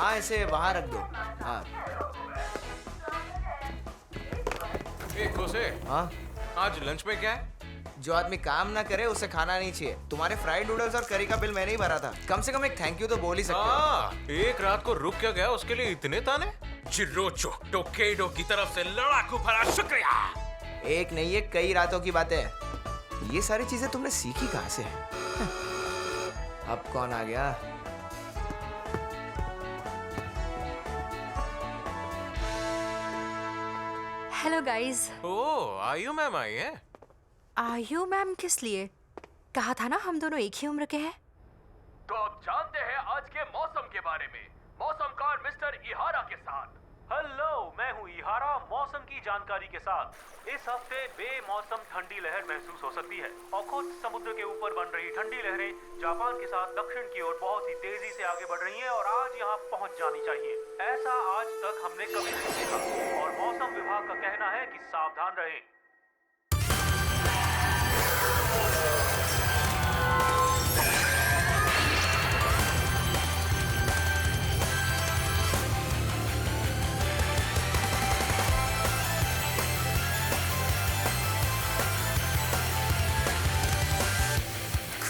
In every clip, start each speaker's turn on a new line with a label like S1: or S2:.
S1: हाँ इसे वहां रख दो। हाँ
S2: खोसे,
S1: हाँ।
S2: आज लंच में क्या है?
S1: जो आदमी काम ना करे उसे खाना नहीं चाहिए। तुम्हारे फ्राइड नूडल्स और करी का बिल मैंने ही भरा था। कम से कम एक थैंक यू तो बोल ही सकते हो।
S2: एक रात को रुक क्या गया उसके लिए इतने ताने?
S3: चिरोचो टोकेडो की तरफ से लड़ाकू भरा शुक्रिया।
S1: एक नहीं है कई रातों की बातें हैं। ये सारी चीजें तुमने सीखी कहाँ से? अब कौन आ गया?
S4: Hello guys.
S2: ओह आयु मैम आई है।
S4: आयु मैम किस लिए? कहा था ना हम दोनों एक ही उम्र के हैं।
S5: तो आप जानते हैं आज के मौसम के बारे में, मौसमकार मिस्टर इहारा के साथ।
S6: हेलो, मैं हूँ इहारा मौसम की जानकारी के साथ। इस हफ्ते बेमौसम ठंडी लहर महसूस हो सकती है और खुद समुद्र के ऊपर बन रही ठंडी लहरें जापान के साथ दक्षिण की ओर बहुत ही तेजी से आगे बढ़ रही हैं और आज यहाँ पहुँच जानी चाहिए। ऐसा आज तक हमने कभी नहीं देखा और मौसम विभाग का कहना है कि सावधान रहें।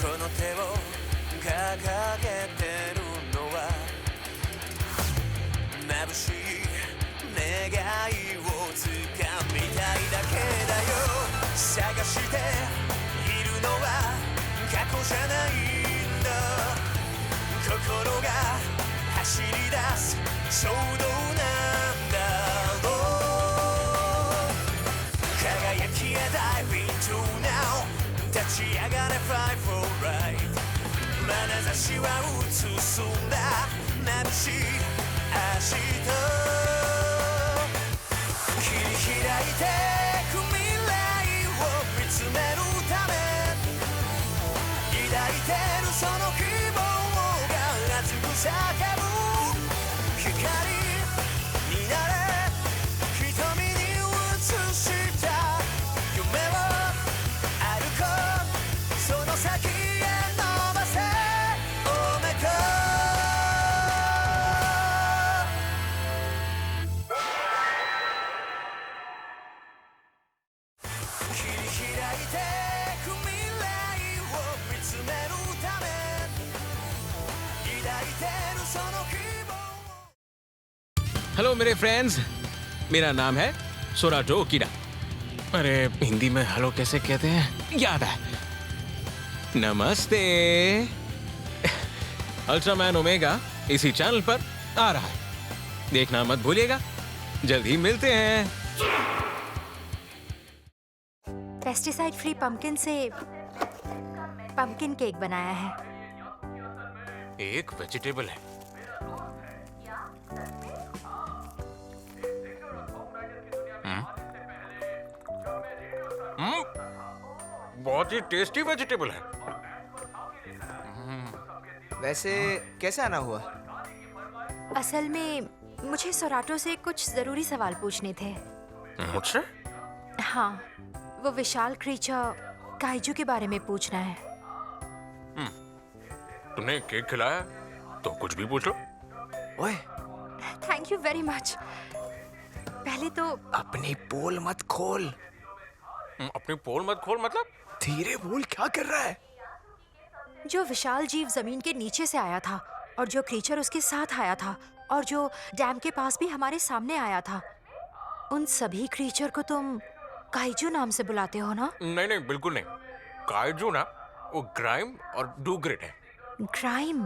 S7: この手を掲げてるのは眩しい願いをつかみたいだけだよ。探しているのは過去じゃないんだ。心が走り出す衝動なんだろう。輝きへ Dive into now 立ち上がれ Fly for right 眼差しは映すんだ眩しい明日切り開いてく未来を見つめるため抱いてるその希望が熱く叫ぶ光になれ瞳に映した夢を歩こうその先へ伸ばせおめでとう。切り開いてく未来を見つめるため抱いてるその希望を
S3: hello मेरे फ्रेंड्स, मेरा नाम है सोराटो कीड़ा। अरे हिंदी में हेलो कैसे कहते हैं याद है। नमस्ते। अल्ट्रामैन ओमेगा इसी चैनल पर आ रहा है, देखना मत भूलिएगा। जल्द ही मिलते हैं।
S4: पेस्टिसाइड फ्री पंपकिन से पंपकिन केक बनाया है।
S2: एक वेजिटेबल है। बहुत ही टेस्टी वेजिटेबल है।
S1: वैसे कैसे आना हुआ?
S4: असल में मुझे सोराटो से कुछ जरूरी सवाल पूछने थे।
S2: मुझसे?
S4: हाँ, वो विशाल क्रीचर काइजू के बारे में पूछना है।
S2: तुमने केक खिलाया तो कुछ भी पूछ लो।
S1: ओए
S4: थैंक यू वेरी मच। पहले तो
S1: अपनी पोल मत खोल।
S2: अपनी पोल मत खोल मतलब?
S1: धीरे बोल, क्या कर रहा है?
S4: जो विशाल जीव जमीन के नीचे से आया था और जो क्रीचर उसके साथ आया था और जो डैम के पास भी हमारे सामने आया था, उन सभी क्रीचर को तुम काइजू नाम से बुलाते हो ना?
S2: नहीं नहीं बिल्कुल नहीं। काइजू ना वो ग्राइम और डूग्रिट है।
S4: ग्राइम?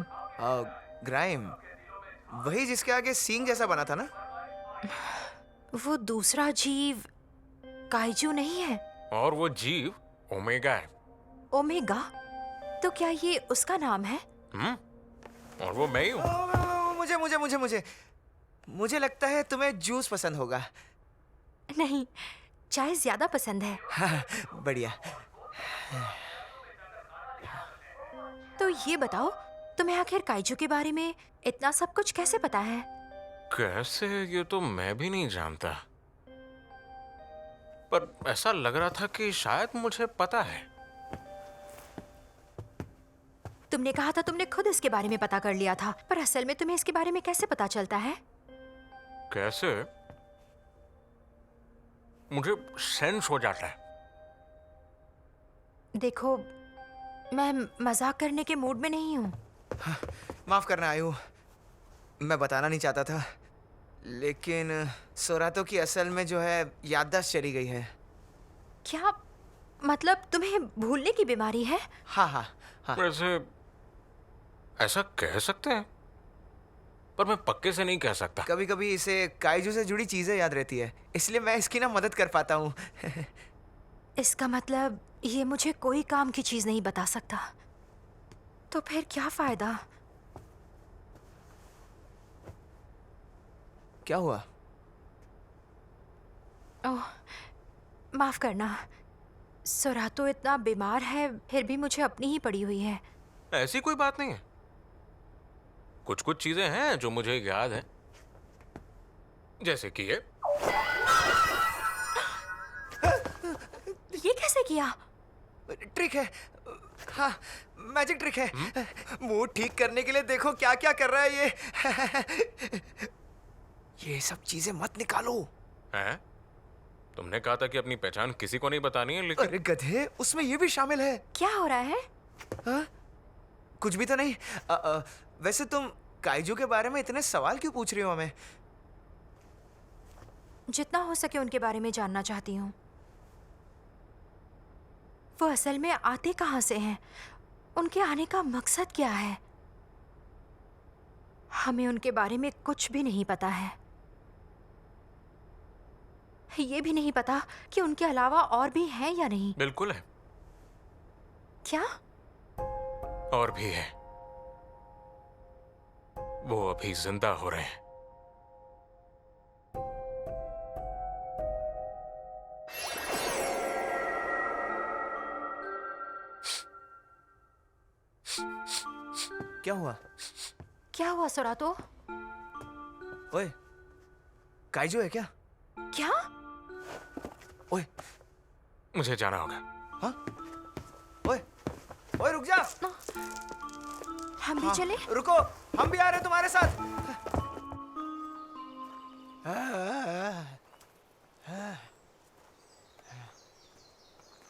S1: ग्राइम वही जिसके आगे सींग जैसा बना था ना?
S4: वो दूसरा जीव काइजू नहीं है।
S2: और वो जीव ओमेगा है।
S4: ओमेगा? तो क्या ये उसका नाम है?
S2: और वो मैं ही हूँ।
S1: मुझे मुझे मुझे मुझे मुझे लगता है तुम्हें जूस पसंद होगा।
S4: नहीं, चाय ज्यादा पसंद है।
S1: हाँ, बढ़िया।
S4: तो ये बताओ, तुम्हें आखिर काइजू के बारे में इतना सब कुछ कैसे पता है?
S2: कैसे, ये तो मैं भी नहीं जानता, पर ऐसा लग रहा था कि शायद मुझे पता है।
S4: तुमने कहा था तुमने खुद इसके बारे में पता कर लिया था, पर असल में तुम्हें इसके बारे में कैसे पता चलता है?
S2: कैसे? मुझे सेंस हो जाता है।
S4: देखो, मैं मजाक करने के मूड में नहीं हूँ।
S1: माफ करना आयु, मैं बताना नहीं चाहता था, लेकिन सोरातो की असल में जो है याददाश्त चली गई है।
S4: क्या मतलब तुम्हें भूलने की बीमारी है?
S1: हाँ हाँ हाँ।
S2: वैसे ऐसा कह सकते हैं, पर मैं पक्के से नहीं कह सकता।
S1: कभी कभी इसे काइजू से जुड़ी चीजें याद रहती है, इसलिए मैं इसकी ना मदद कर पाता हूँ।
S4: इसका मतलब ये मुझे कोई काम की चीज नहीं बता सकता, तो फिर क्या फायदा?
S1: क्या हुआ?
S4: ओह, माफ करना, सोरातो इतना बीमार है फिर भी मुझे अपनी ही पड़ी हुई है।
S2: ऐसी कोई बात नहीं है। कुछ कुछ चीजें हैं जो मुझे याद है, जैसे कि
S4: ये कैसे किया?
S1: ट्रिक है, हाँ मैजिक ट्रिक है। मूड ठीक करने के लिए देखो क्या क्या कर रहा है ये। ये सब चीजें मत निकालो।
S2: हैं? तुमने कहा था कि अपनी पहचान किसी को नहीं बतानी है, लेकिन
S1: अरे गधे, उसमें ये भी शामिल है।
S4: क्या हो रहा है?
S1: हाँ? कुछ भी तो नहीं। वैसे तुम काइजू के बारे में इतने सवाल क्यों पूछ रही हो हमें?
S4: जितना हो सके उनके बारे में जानना चाहती हूँ। वो असल में आते कहाँ से हैं? उनके आने का मकसद क्या है? हमें उनके बारे में कुछ भी नहीं पता है। ये भी नहीं पता कि उनके अलावा और भी हैं या नहीं।
S2: बिल्कुल है,
S4: क्या?
S2: और भी है। वो अभी जिंदा हो रहे हैं।
S1: क्या हुआ?
S4: क्या हुआ सोरातो?
S1: ओए, काइजू है क्या?
S4: क्या?
S1: ओए,
S2: मुझे जाना होगा।
S1: हाँ? ओए, ओए रुक जा।
S4: हम भी
S1: हाँ,
S4: चले?
S1: रुको, हम भी आ रहे हैं तुम्हारे साथ।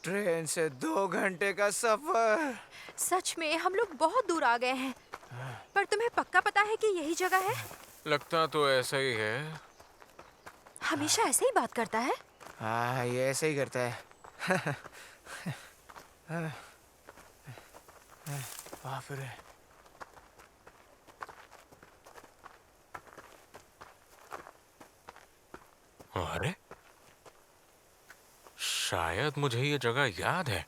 S1: ट्रेन से 2 घंटे का सफर।
S4: सच में हम लोग बहुत दूर आ गए हैं। पर तुम्हें पक्का पता है कि यही जगह है?
S2: लगता तो ऐसा ही है।
S4: हमेशा ऐसे ही बात करता है।
S1: हाँ, ये ऐसे ही करता है। बाप रे।
S2: अरे, शायद मुझे ये जगह याद है।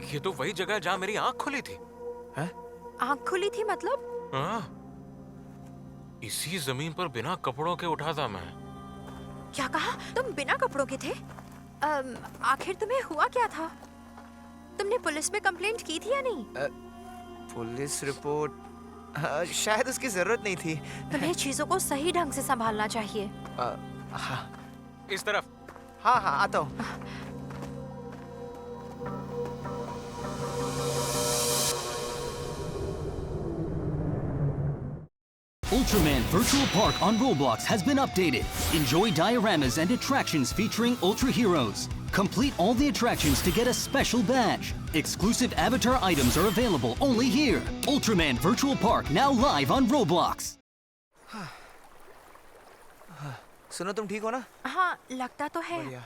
S2: ये तो वही जगह है जहां मेरी आंख खुली थी।
S1: हैं?
S4: आंख खुली थी मतलब?
S2: हाँ, इसी जमीन पर बिना कपड़ों के उठा था मैं।
S4: क्या कहा? तुम बिना कपड़ों के थे? आखिर तुम्हें हुआ क्या था? तुमने पुलिस में कंप्लेंट की थी या नहीं?
S1: Police report? शायद उसकी जरूरत नहीं थी।
S4: तुम्हें चीजों को सही ढंग से संभालना चाहिए।
S2: हाँ, इस तरफ।
S1: हाँ हाँ, आता हूँ।
S8: Ultraman Virtual Park on Roblox has been updated. Enjoy dioramas and attractions featuring Ultra Heroes. Complete all the attractions to get a special badge. Exclusive avatar items are available only here. Ultraman Virtual Park now live on Roblox.
S1: सुनो, तुम ठीक हो ना?
S4: हाँ, लगता तो है।
S1: बढ़िया।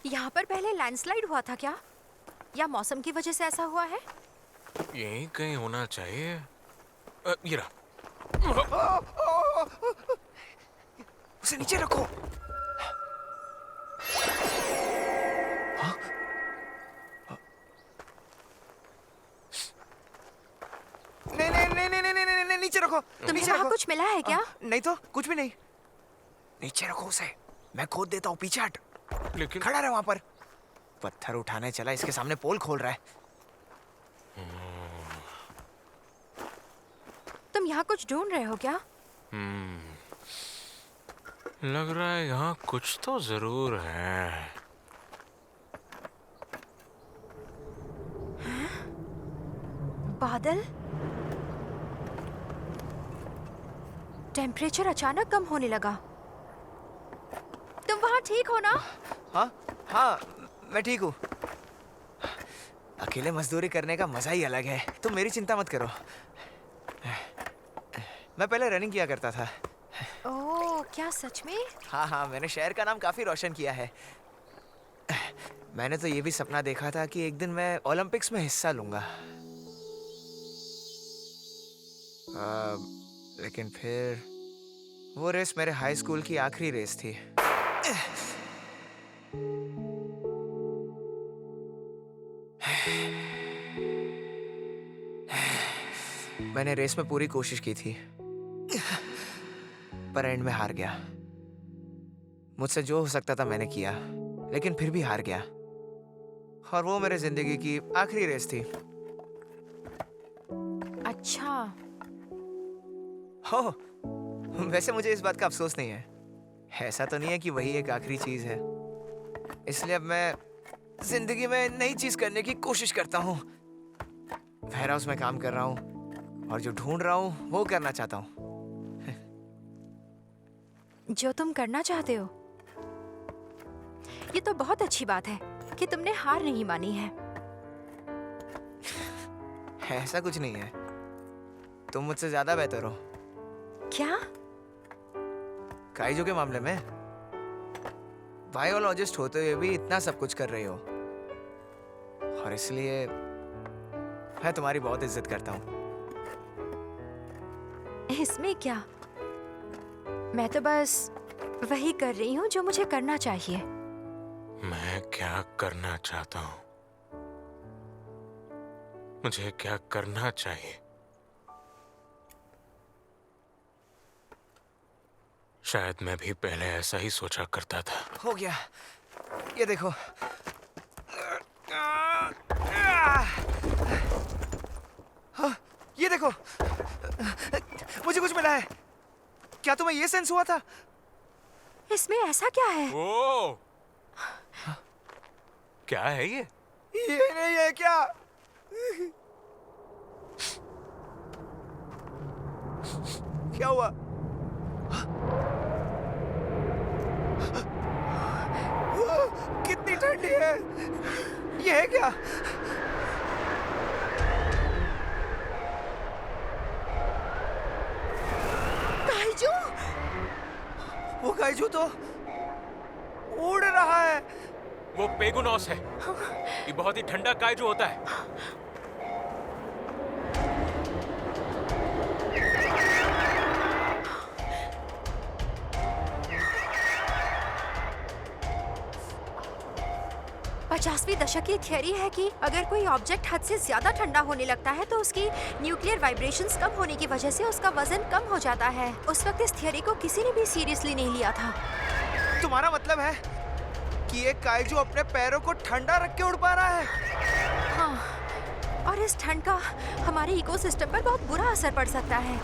S4: यहाँ पर पहले लैंडस्लाइड हुआ था क्या? या मौसम की वजह से ऐसा हुआ है?
S2: यहीं कहीं होना चाहिए। ये रहा।
S1: उसे नीचे रखो। नहीं नहीं नहीं नहीं नहीं नहीं नहीं, नीचे रखो।
S4: तुम्हें
S1: नीचे
S4: वहाँ
S1: रखो।
S4: कुछ मिला है क्या?
S1: नहीं तो कुछ भी नहीं। नीचे रखो उसे, मैं खोद देता हूँ। पीछे हट।
S2: लेकिन
S1: खड़ा रहे वहां पर। पत्थर उठाने चला, इसके सामने पोल खोल रहा है।
S4: तुम यहाँ कुछ ढूंढ रहे हो क्या?
S2: लग रहा है यहाँ कुछ तो जरूर है।
S4: बादल? टेम्परेचर अचानक कम होने लगा। तुम वहाँ ठीक हो ना?
S1: हाँ हाँ, मैं ठीक हूँ। अकेले मजदूरी करने का मजा ही अलग है, तुम मेरी चिंता मत करो। मैं पहले रनिंग किया करता था।
S4: ओह, क्या सच में?
S1: हाँ हाँ, मैंने शहर का नाम काफी रोशन किया है। मैंने तो ये भी सपना देखा था कि एक दिन मैं ओलंपिक्स में हिस्सा लूंगा। लेकिन फिर वो रेस मेरे हाई स्कूल की आखिरी रेस थी। मैंने रेस में पूरी कोशिश की थी, पर एंड में हार गया। मुझसे जो हो सकता था मैंने किया, लेकिन फिर भी हार गया। और वो मेरे जिंदगी की आखिरी रेस थी।
S4: अच्छा।
S1: हो, वैसे मुझे इस बात का अफसोस नहीं है। ऐसा तो नहीं है कि वही एक आखिरी चीज है। इसलिए अब मैं जिंदगी में नई चीज करने की कोशिश करता हूँ। वेयर हाउस में काम कर रहा हूँ और जो ढूंढ रहा हूँ वो करना चाहता हूँ।
S4: जो तुम करना चाहते हो, ये तो बहुत अच्छी बात है कि तुमने हार नहीं मानी है।
S1: ऐसा कुछ नहीं है, तुम मुझसे ज्यादा बेहतर हो।
S4: क्या?
S1: काइजो के मामले में बायोलॉजिस्ट होते हुए भी इतना सब कुछ कर रही हो, और इसलिए मैं तुम्हारी बहुत इज्जत करता हूँ।
S4: इसमें क्या? मैं तो बस वही कर रही हूँ जो मुझे करना चाहिए।
S2: मैं क्या करना चाहता हूँ? मुझे क्या करना चाहिए? शायद मैं भी पहले ऐसा ही सोचा करता था।
S1: हो गया, ये देखो। हाँ, ये देखो, मुझे कुछ मिला है। क्या तुम्हें ये सेंस हुआ था?
S4: इसमें ऐसा क्या है?
S2: ओ! क्या है ये?
S1: ये नहीं है क्या? क्या हुआ? कितनी ठंडी है। ये है क्या?
S4: काइजू?
S1: वो काइजू तो उड़ रहा है।
S2: वो पेगुनॉस है। ये बहुत ही ठंडा काइजू होता है।
S4: पचासवीं दशक की थियरी है कि अगर कोई ऑब्जेक्ट हद से ज्यादा ठंडा होने लगता है तो उसकी न्यूक्लियर वाइब्रेशंस कम होने की वजह से उसका वजन कम हो जाता है। उस वक्त इस थियरी को किसी ने भी सीरियसली नहीं लिया था।
S1: तुम्हारा मतलब है कि ये काइजू अपने पैरों को ठंडा रख के उड़ पा रहा है?
S4: हाँ, और इस ठंड का हमारे इकोसिस्टम पर बहुत बुरा असर पड़ सकता है।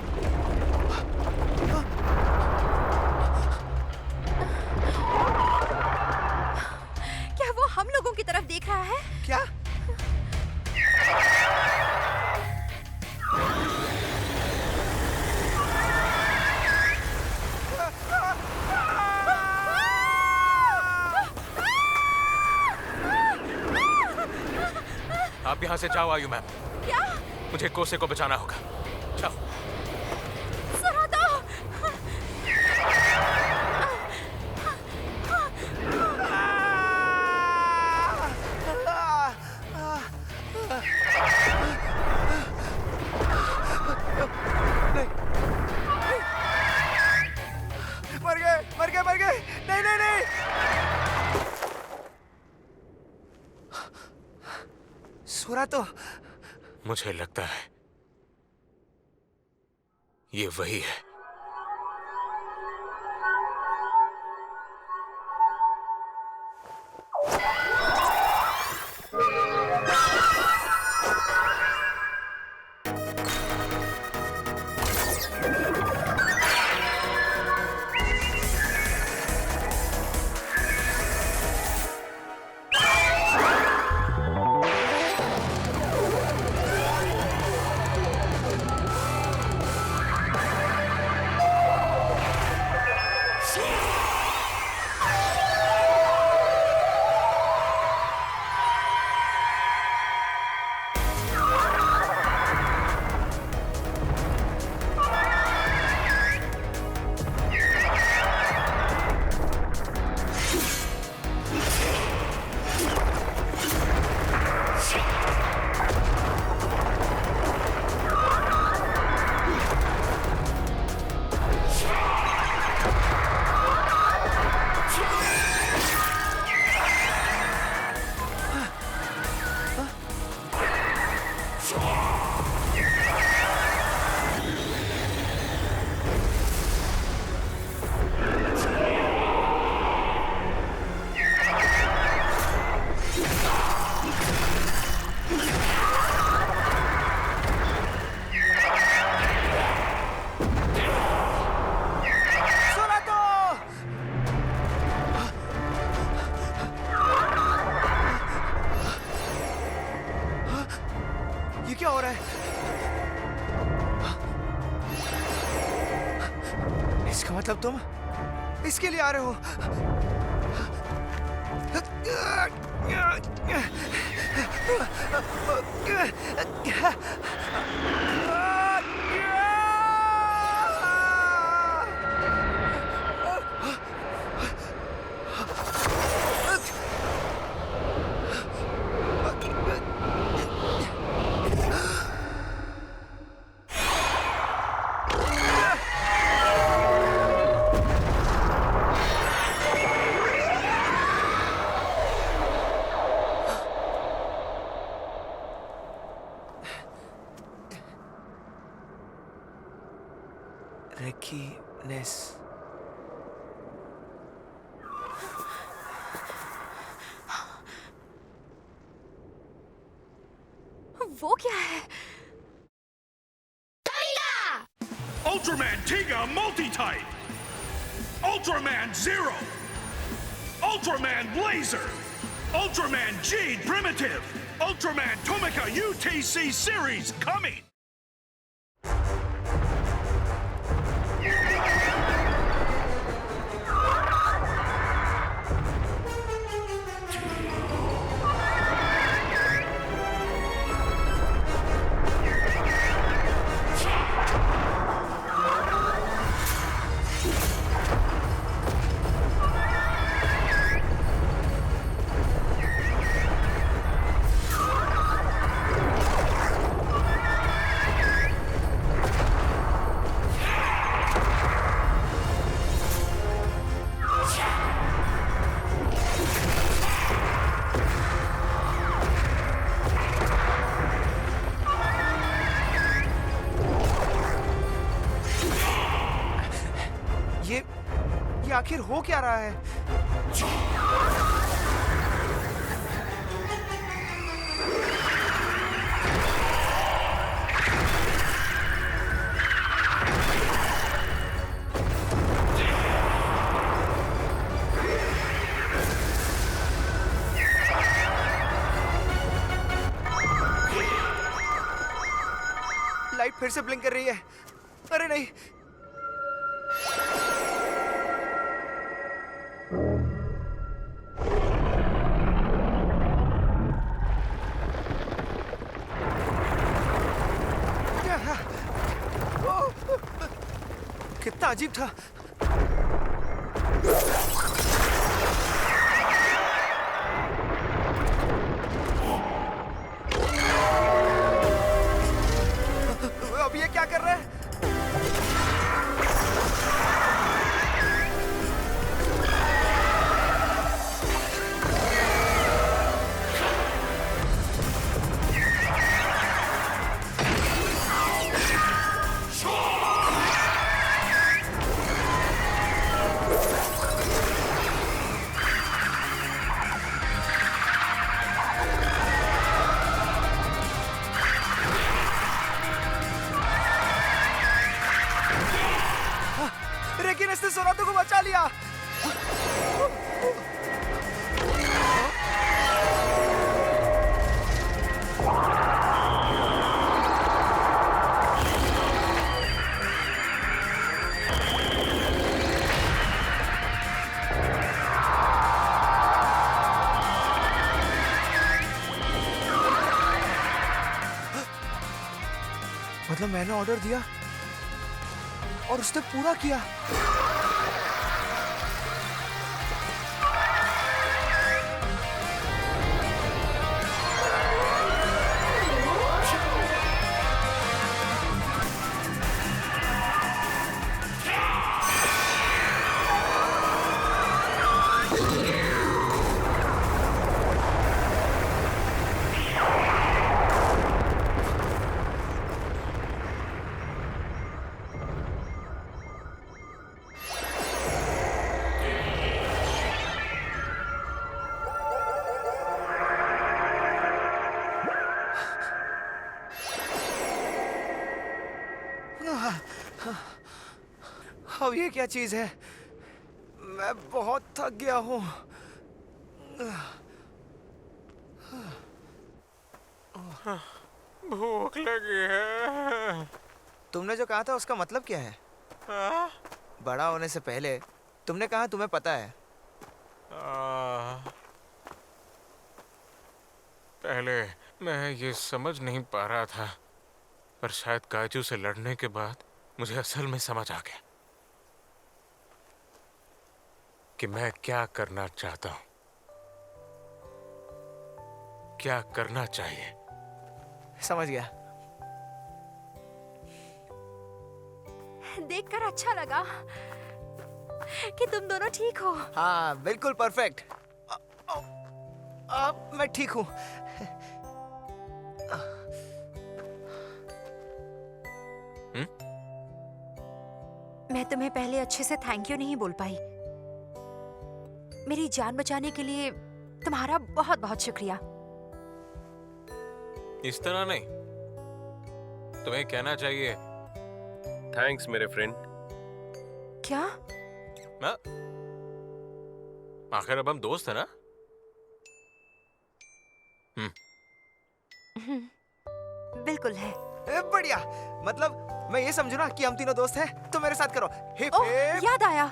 S4: क्या वो हम लोगों की तरफ देख रहा है?
S1: क्या?
S2: आप यहाँ से जाओ आयु मैम।
S4: क्या?
S2: मुझे कोसे को बचाना होगा। जाओ।
S4: सुनो तो।
S1: मर गए, मर गए, मर गए। नहीं नहीं नहीं। सुरा तो
S2: मुझे लगता है ये वही है।
S1: मतलब तुम इसके लिए आ रहे हो? Rickiness.
S4: वो क्या है?
S9: Ultraman Tiga Multi-Type! Ultraman Zero! Ultraman Blazer! Ultraman G Primitive! Ultraman Tomica UTC Series coming!
S1: ये आखिर हो क्या रहा है? लाइट फिर से ब्लिंक कर रही है। अरे नहीं, कितना अजीब था। अब ये क्या कर रहा है? लेकिन इसने सोनातो को बचा लिया। मतलब मैंने ऑर्डर दिया और उसने पूरा किया। अब ये क्या चीज है? मैं बहुत थक गया हूँ।
S2: भूख लगी है।
S1: तुमने जो कहा था उसका मतलब क्या है? बड़ा होने से पहले तुमने कहा तुम्हें पता है।
S2: पहले मैं ये समझ नहीं पा रहा था, पर शायद काजू से लड़ने के बाद मुझे असल में समझ आ गया कि मैं क्या करना चाहता हूं, क्या करना चाहिए।
S1: समझ गया।
S4: देखकर अच्छा लगा कि तुम दोनों ठीक हो।
S1: हाँ बिल्कुल परफेक्ट। मैं ठीक हूँ।
S4: मैं तुम्हें पहले अच्छे से थैंक यू नहीं बोल पाई। मेरी जान बचाने के लिए तुम्हारा बहुत बहुत शुक्रिया।
S2: इस तरह नहीं, तुम्हें कहना चाहिए
S5: थैंक्स मेरे फ्रेंड।
S4: क्या?
S2: आखिर अब हम दोस्त हैं ना?
S4: बिल्कुल है।
S1: बढ़िया, मतलब मैं ये समझू ना कि हम तीनों दोस्त हैं, तो मेरे साथ करो हिप
S4: ओह,
S1: हिप।
S4: याद आया,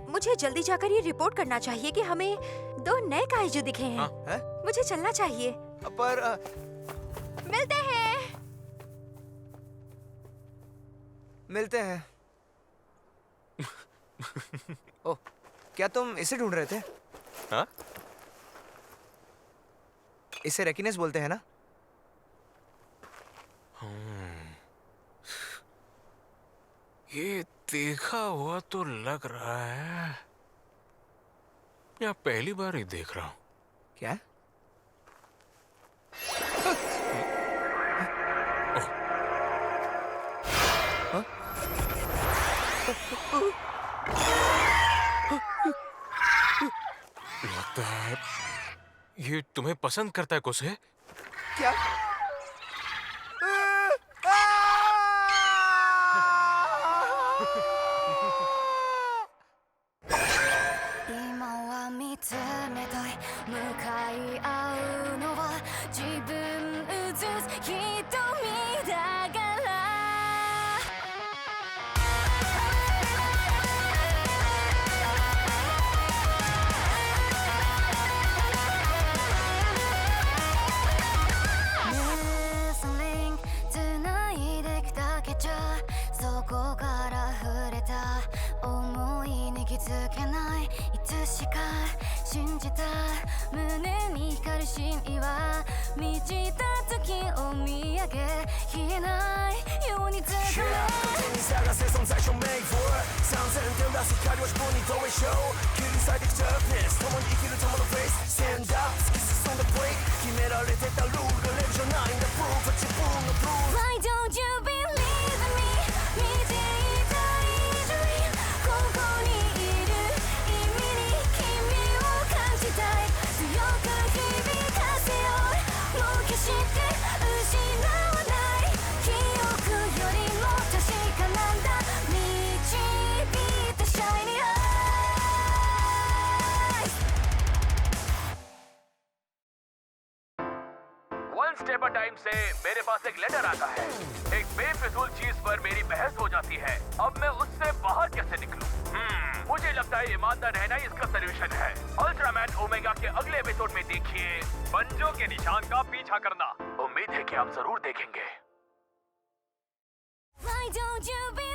S4: मुझे जल्दी जाकर ये रिपोर्ट करना चाहिए कि हमें 2 नए काइजू दिखे हैं।
S1: हैं?
S4: मुझे चलना चाहिए।
S1: पर
S4: मिलते हैं।
S1: मिलते हैं। ओह, क्या तुम इसे ढूंढ रहे थे?
S2: हाँ?
S1: इसे रेकिनेस बोलते हैं ना?
S2: ये देखा हुआ तो लग रहा है, या पहली बार ही देख रहा हूं।
S1: क्या?
S2: लगता है ये तुम्हें पसंद करता है कुसे?
S1: क्या?
S10: Why don't you believe in me? 見ていた以上にここにいる意味に君を感じたい。強く響かせよう。もう決して失わない記憶よりも確かなんだ。導いた Shiny Eyes。
S5: one step a time से मेरे पास एक लेटर आता है। एक बेफिजूल चीज पर मेरी बहस हो जाती है। अब मैं उससे बाहर कैसे निकलूं? मुझे लगता है ईमानदार रहना ही इसका सलूशन है। अल्ट्रामैन ओमेगा के अगले एपिसोड में देखिए पंजों के निशान का पीछा करना। उम्मीद है कि आप जरूर देखेंगे।
S10: Why don't you believe